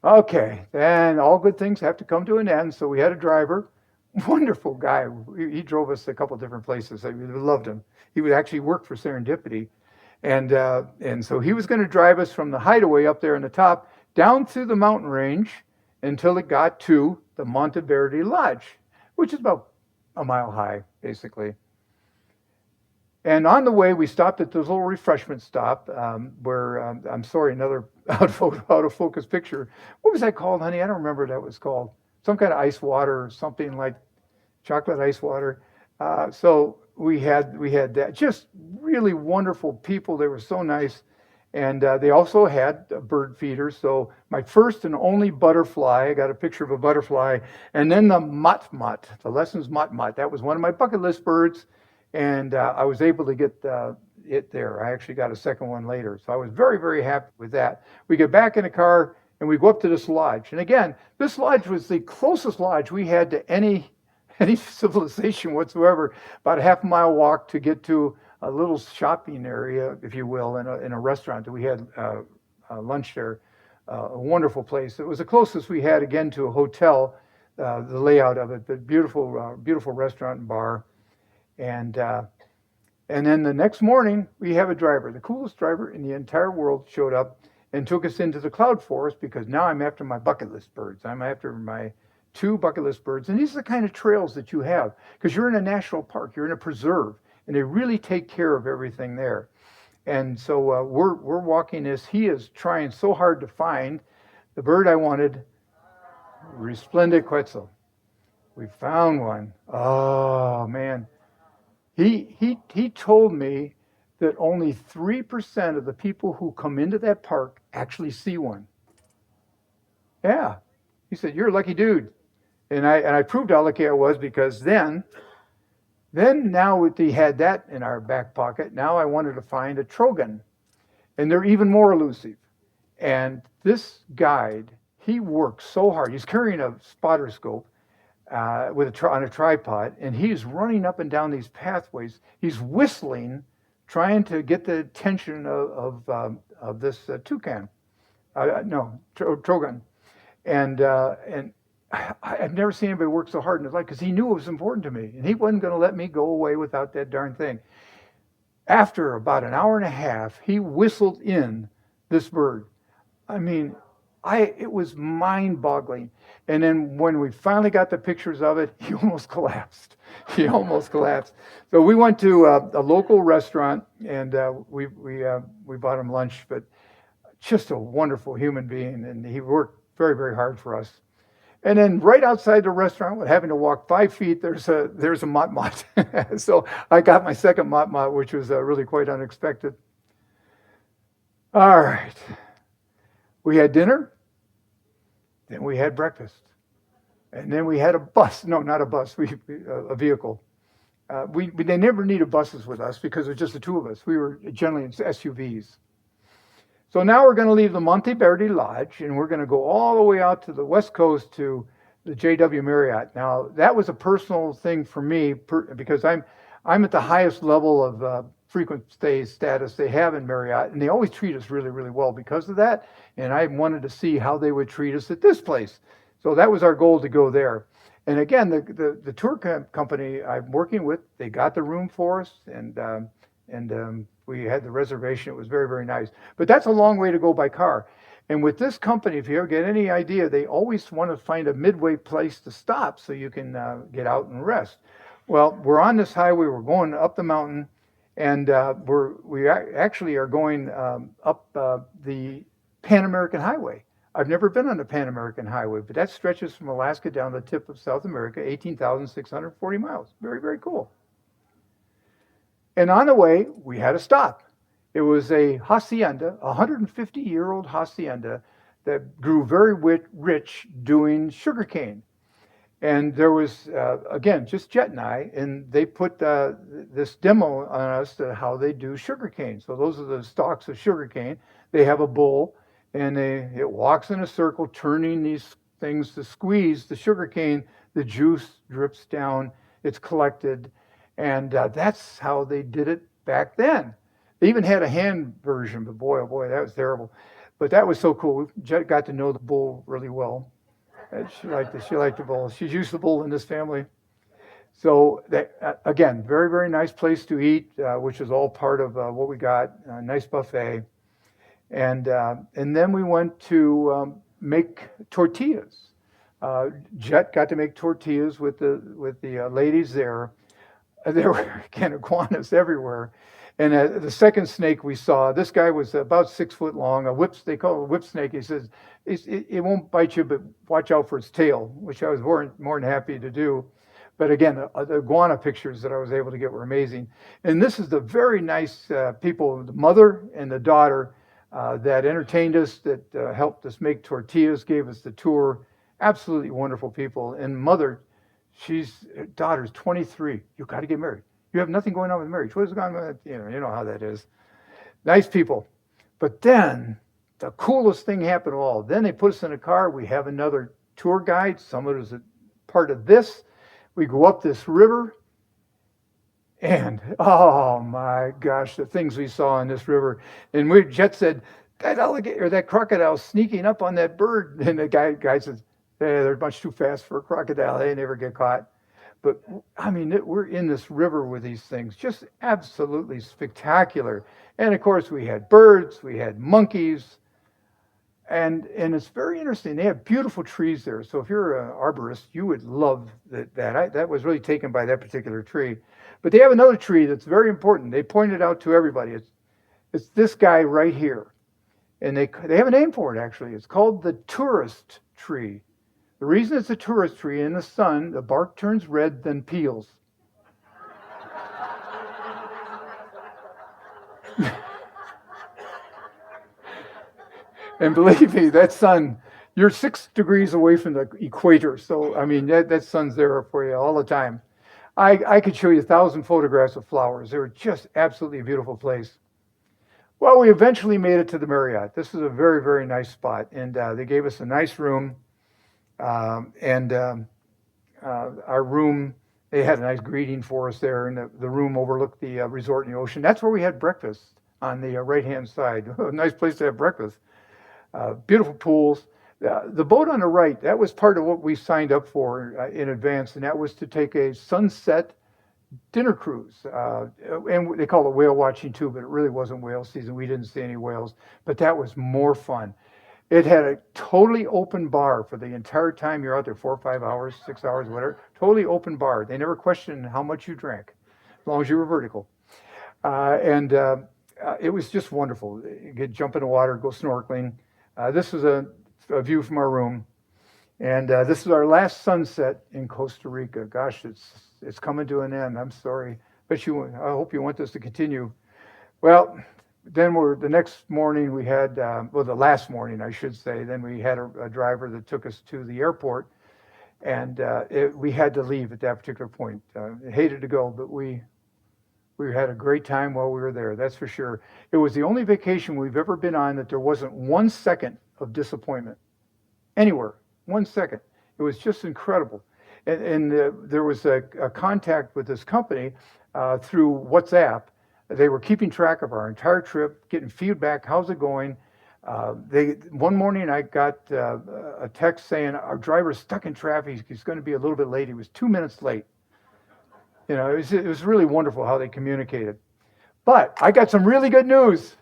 Okay, then all good things have to come to an end. So we had a driver, wonderful guy. He drove us a couple different places. I loved him. He would actually work for Serendipity. And so he was going to drive us from the hideaway up there in the top down through the mountain range until it got to the Monteverde Lodge, which is about a mile high, basically. And on the way, we stopped at this little refreshment stop where, I'm sorry, another out of focus picture. What was that called, honey? I don't remember what that was called. Some kind of ice water or something like chocolate ice water. So we had that. Just really wonderful people. They were so nice. And they also had bird feeders. So my first and only butterfly, I got a picture of a butterfly. And then the motmot, the Lessons motmot. That was one of my bucket list birds. And I was able to get it there. I actually got a second one later. So I was very, very happy with that. We get back in the car and we go up to this lodge. And again, this lodge was the closest lodge we had to any civilization whatsoever. About a half-mile walk to get to a little shopping area, if you will, in a restaurant. We had lunch there. A wonderful place. It was the closest we had, again, to a hotel, the layout of it, but beautiful restaurant and bar. And then the next morning, we have a driver. The coolest driver in the entire world showed up and took us into the cloud forest because now I'm after my bucket list birds. I'm after my 2 bucket list birds. And these are the kind of trails that you have because you're in a national park, you're in a preserve, and they really take care of everything there. And so we're walking this. He is trying so hard to find the bird I wanted, resplendent quetzal. We found one. Oh man, he told me that only 3% of the people who come into that park actually see one. Yeah, he said you're a lucky dude, and I proved how lucky I was because then now we had that in our back pocket. Now I wanted to find a trogon, and they're even more elusive. And this guide, he works so hard. He's carrying a spotter scope on a tripod, and he's running up and down these pathways. He's whistling, trying to get the attention of this toucan. No, trogon. And I've never seen anybody work so hard in his life because he knew it was important to me, and he wasn't going to let me go away without that darn thing. After about an hour and a half, he whistled in this bird. I mean, it was mind-boggling. And then when we finally got the pictures of it, he almost collapsed. He almost collapsed. So we went to a local restaurant, and we bought him lunch. But just a wonderful human being, and he worked very, very hard for us. And then right outside the restaurant, with having to walk 5 feet, there's a mott. So I got my second mott, which was really quite unexpected. All right. We had dinner, then we had breakfast, and then we had a bus. No, not a bus. A vehicle. They never needed buses with us because it was just the two of us. We were generally in SUVs. So now we're going to leave the Monte Verde Lodge, and we're going to go all the way out to the west coast to the JW Marriott. Now that was a personal thing for me because I'm at the highest level of frequent stay status they have in Marriott, and they always treat us really, really well because of that. And I wanted to see how they would treat us at this place. So that was our goal, to go there. And again, the tour company I'm working with, they got the room for us, and we had the reservation. It was very, very nice. But that's a long way to go by car. And with this company, if you ever get any idea, they always want to find a midway place to stop so you can get out and rest. Well, we're on this highway. We're going up the mountain, and we actually are going up the Pan American Highway. I've never been on the Pan American Highway, but that stretches from Alaska down the tip of South America, 18,640 miles. Very, very cool. And on the way, we had a stop. It was a hacienda, a 150-year-old hacienda that grew very rich doing sugarcane. And there was, again, just Jet and I, and they put this demo on us to how they do sugarcane. So those are the stalks of sugarcane. They have a bull, and it walks in a circle, turning these things to squeeze the sugarcane. The juice drips down. It's collected. And that's how they did it back then. They even had a hand version, but boy, oh boy, that was terrible. But that was so cool. Jet got to know the bull really well. She liked the bull. She's used the bull in this family. So that, again, very, very nice place to eat, which is all part of what we got. A nice buffet. And then we went to make tortillas. Jet got to make tortillas with the ladies there. There were, again, iguanas everywhere. And the second snake we saw, this guy was about 6 foot long, they call it a whip snake. He says, it won't bite you, but watch out for its tail, which I was more than happy to do. But again, the iguana pictures that I was able to get were amazing. And this is the very nice people, the mother and the daughter that entertained us, that helped us make tortillas, gave us the tour. Absolutely wonderful people. And mother, daughter's 23. You got to get married. You have nothing going on with marriage. What is going on? You know how that is. Nice people. But then the coolest thing happened of all. Then they put us in a car. We have another tour guide. Someone who's a part of this. We go up this river. And oh my gosh, the things we saw in this river. And Jet said, that alligator, or that crocodile sneaking up on that bird. And the guy says, hey, they're much too fast for a crocodile. They never get caught. But, I mean, we're in this river with these things, just absolutely spectacular. And, of course, we had birds, we had monkeys. And it's very interesting. They have beautiful trees there. So if you're an arborist, you would love that was really taken by that particular tree. But they have another tree that's very important. They pointed out to everybody. It's this guy right here, and they have a name for it actually. It's called the tourist tree. The reason it's a tourist tree, in the sun, the bark turns red, then peels. And believe me, that sun, you're 6 degrees away from the equator. So, I mean, that sun's there for you all the time. I could show you 1,000 photographs of flowers. They were just absolutely a beautiful place. Well, we eventually made it to the Marriott. This is a very, very nice spot. And they gave us a nice room. And our room, they had a nice greeting for us there. And the room overlooked the resort and the ocean. That's where we had breakfast on the right-hand side. A nice place to have breakfast. Beautiful pools. The boat on the right, that was part of what we signed up for in advance, and that was to take a sunset dinner cruise. And they call it whale watching too, but it really wasn't whale season. We didn't see any whales, but that was more fun. It had a totally open bar for the entire time you're out there, 4 or 5 hours, 6 hours, whatever. Totally open bar. They never questioned how much you drank, as long as you were vertical. And it was just wonderful. You could jump in the water, go snorkeling. This was a view from our room. And this is our last sunset in Costa Rica. Gosh, it's coming to an end. I'm sorry. But I hope you want this to continue. Well, then the next morning we had, the last morning, I should say, then we had a driver that took us to the airport. And we had to leave at that particular point. Hated to go, but we had a great time while we were there, that's for sure. It was the only vacation we've ever been on that there wasn't 1 second of disappointment anywhere. 1 second. It was just incredible. And there was a contact with this company through WhatsApp. They were keeping track of our entire trip, getting feedback. How's it going? One morning I got a text saying our driver's stuck in traffic. He's going to be a little bit late. He was 2 minutes late. It was really wonderful how they communicated. But I got some really good news.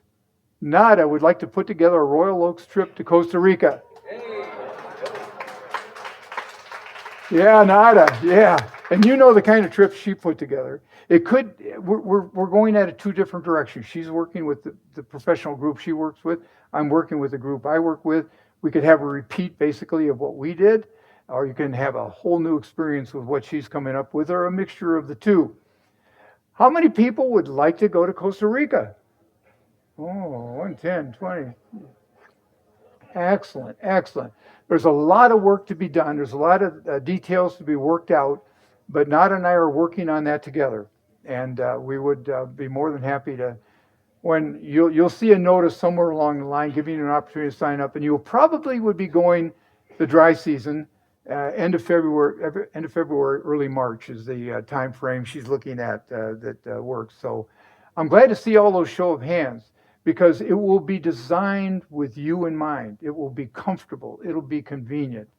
Nada would like to put together a Royal Oaks trip to Costa Rica. Yeah, Nada, yeah. And you know the kind of trip she put together. We're going at it 2 different directions. She's working with the professional group she works with. I'm working with the group I work with. We could have a repeat basically of what we did, or you can have a whole new experience with what she's coming up with, or a mixture of the two. How many people would like to go to Costa Rica? Oh, 1, 10, 20. Excellent, excellent. There's a lot of work to be done. There's a lot of details to be worked out, but Nada and I are working on that together. And we would be more than happy to, when you'll see a notice somewhere along the line giving you an opportunity to sign up, and you probably would be going the dry season, end of February, early March is the time frame she's looking at that works. So I'm glad to see all those show of hands, because it will be designed with you in mind. It will be comfortable. It'll be convenient.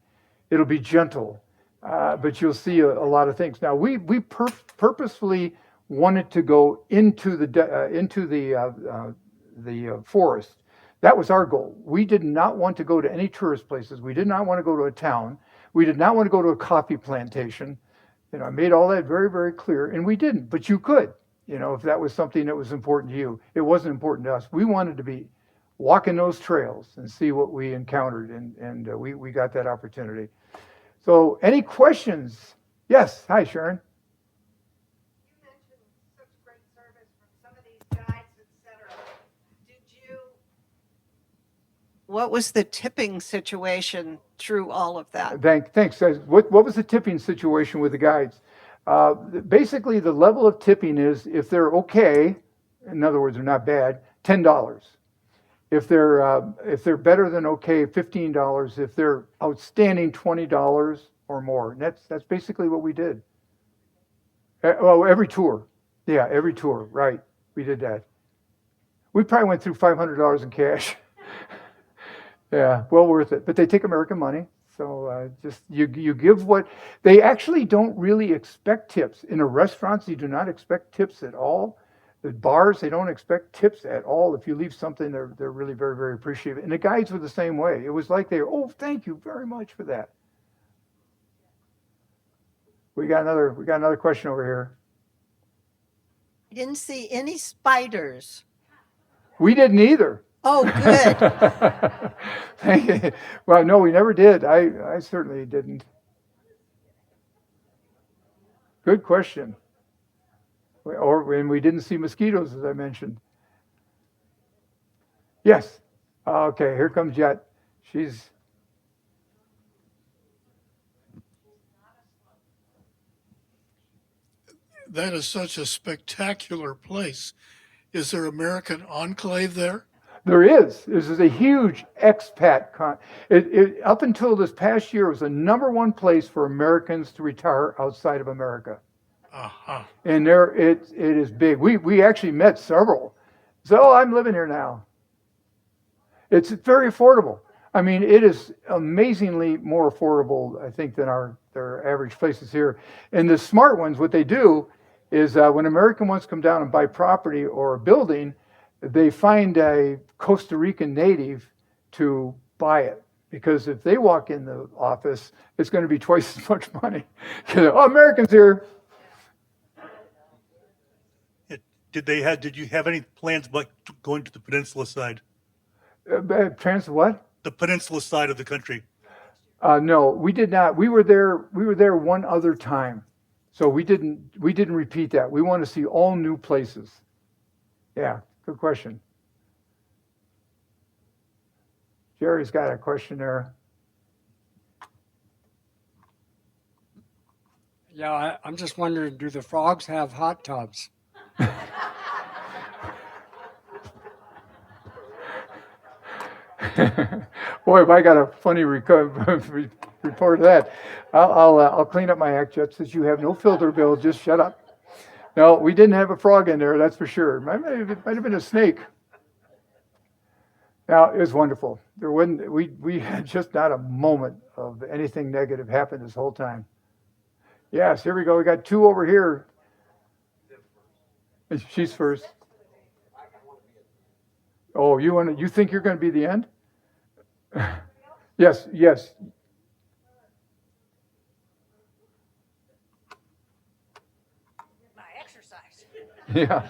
It'll be gentle. But you'll see a lot of things. Now, we purposefully wanted to go into the forest. That was our goal. We did not want to go to any tourist places. We did not want to go to a town. We did not want to go to a coffee plantation. I made all that very, very clear, and we didn't. But you could. If that was something that was important to you. It wasn't important to us. We wanted to be walking those trails and see what we encountered, and we got that opportunity. So any questions? Yes. Hi, Sharon. You mentioned such great service from some of these guides, etc. What was the tipping situation through all of that? Thanks. What was the tipping situation with the guides? Basically, the level of tipping is, if they're okay, in other words, they're not bad, $10. If they're better than okay, $15. If they're outstanding, $20 or more. And that's basically what we did. Well, every tour. Yeah, every tour. Right. We did that. We probably went through $500 in cash. Yeah, well worth it. But they take American money. So just you give what they actually don't really expect tips in a restaurant. You do not expect tips at all. The bars, they don't expect tips at all. If you leave something, they're really very, very appreciative. And the guides were the same way. It was like they were, oh, thank you very much for that. We got another question over here. I didn't see any spiders. We didn't either. Oh, good. Thank you. Well, no, we never did. I certainly didn't. Good question. When we didn't see mosquitoes, as I mentioned. Yes. Okay, here comes Jet. She's. That is such a spectacular place. Is there American enclave there? There is. This is a huge expat. Up until this past year, it was the number one place for Americans to retire outside of America. Uh-huh. And it is big. We actually met several. So, oh, I'm living here now. It's very affordable. I mean, it is amazingly more affordable, I think, than their average places here. And the smart ones, what they do is when American ones come down and buy property or a building, they find a Costa Rican native to buy it. Because if they walk in the office, it's going to be twice as much money. Oh, Americans here. Did you have any plans about going to the peninsula side? What? The peninsula side of the country. No, we did not. We were there one other time, so we didn't repeat that. We want to see all new places. Yeah, good question. Jerry's got a question there. Yeah, I'm just wondering, do the frogs have hot tubs? Boy, if I got a funny report of that, I'll clean up my act, Jet, since you have no filter, Bill. Just shut up. No, we didn't have a frog in there, that's for sure. It might have been a snake. Now, it was wonderful. We had just not a moment of anything negative happen this whole time. Yes, here we go. We got two over here. She's first. Oh, you think you're going to be the end? Yes. My exercise. Yeah.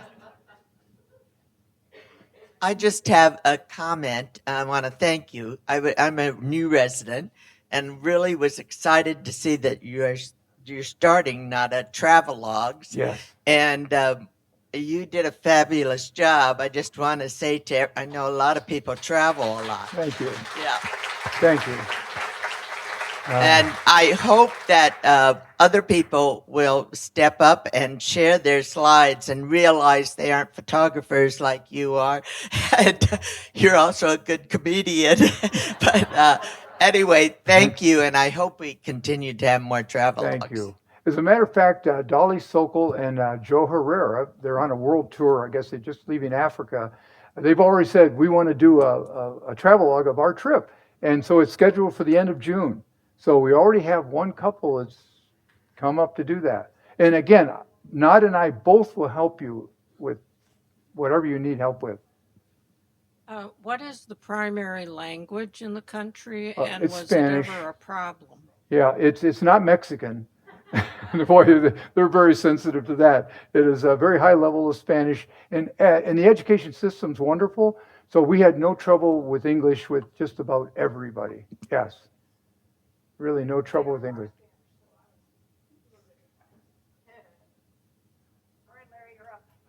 I just have a comment. I want to thank you. I'm a new resident and really was excited to see that you're starting not a Travelogues. Yes. And you did a fabulous job. I just want to say I know a lot of people travel a lot. Thank you. Yeah. Thank you. And I hope that other people will step up and share their slides and realize they aren't photographers like you are. And you're also a good comedian. But anyway, thank you. And I hope we continue to have more travel. Thank you. As a matter of fact, Dolly Sokol and Joe Herrera, they're on a world tour. I guess they're just leaving Africa. They've already said, we want to do a travelogue of our trip. And so it's scheduled for the end of June. So we already have one couple that's come up to do that. And again, Nod and I both will help you with whatever you need help with. What is the primary language in the country, and it's was Spanish. it ever a problem? Yeah, it's not Mexican. Boy, they're very sensitive to that. It is a very high level of Spanish, and the education system's wonderful. So we had no trouble with English with just about everybody. Yes, really no trouble with English.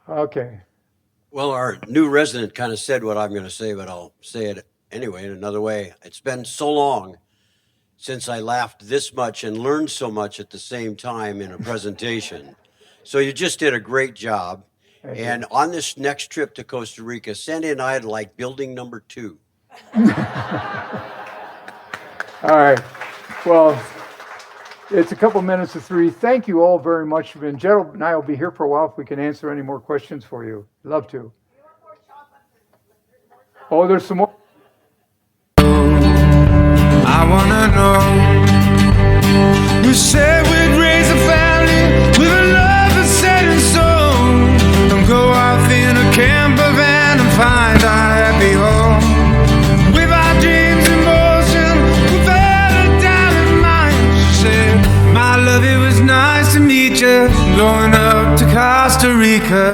Okay. Well, our new resident kind of said what I'm going to say, but I'll say it anyway in another way. It's been so long since I laughed this much and learned so much at the same time in a presentation. So you just did a great job. And on this next trip to Costa Rica, Sandy and I'd like building number 2. All right. Well, it's a couple minutes to 3. Thank you all very much. And Gerald and I will be here for a while if we can answer any more questions for you. Love to. Oh, there's some more. I wanna know. You said we'd raise a family with a love that's set in stone. Don't go out there. Costa Rica.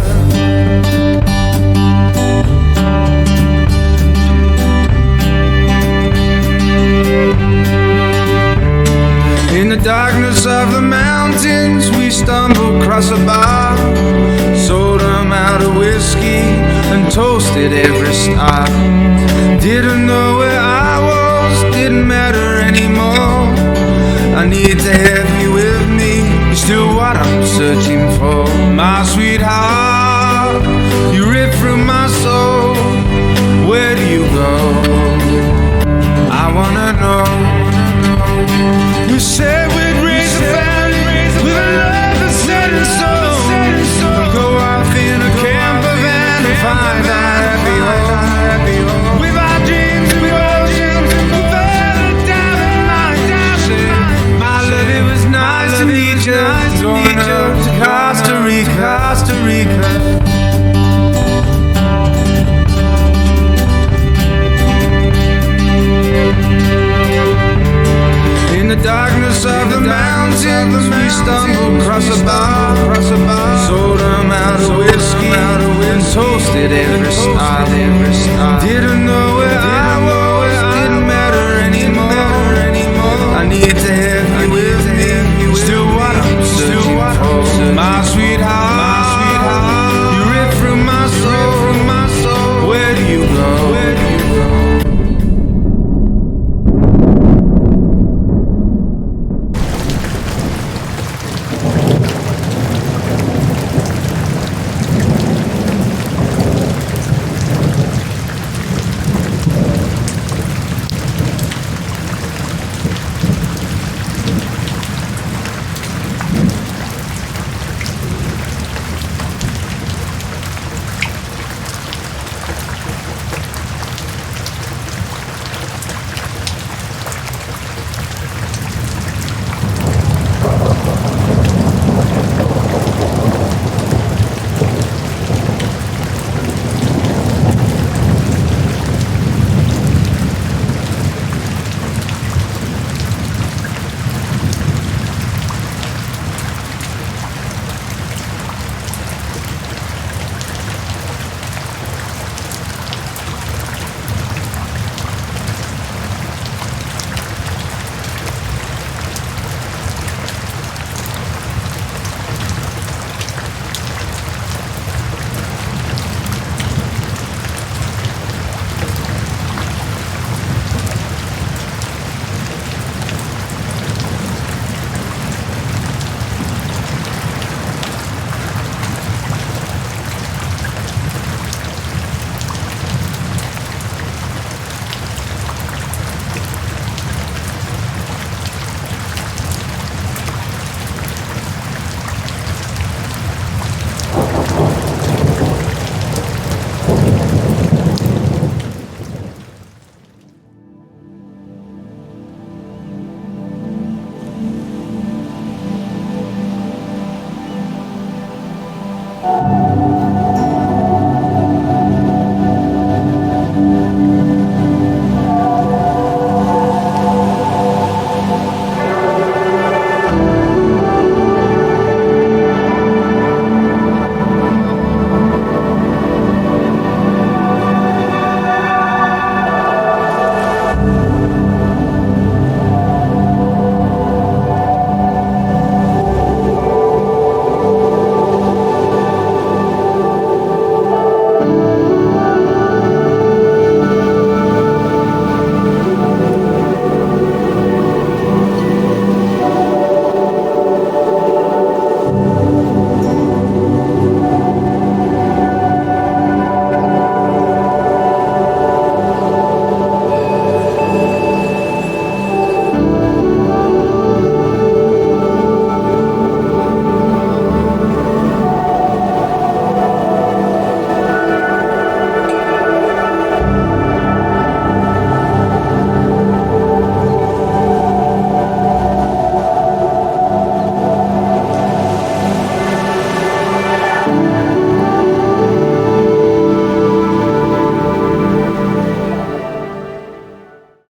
In the darkness of the mountains, we stumbled across a bar, sold them out of whiskey and toasted every star. Didn't know where I was, didn't matter anymore. I need to have you with me, you're still what I'm searching for. My sweetheart, you rip through my soul. Where do you go? I wanna know. You said we'd raise a family with a love that's set in stone. We'll go off in a camper van and find our happy home. With our dreams and devotion, with all the time in mind. My love, it was nice to meet you. Going up to Costa Rica, Costa Rica. In the darkness of the mountains, we stumbled across a bar, sold them out of whiskey and toasted every star. Didn't know where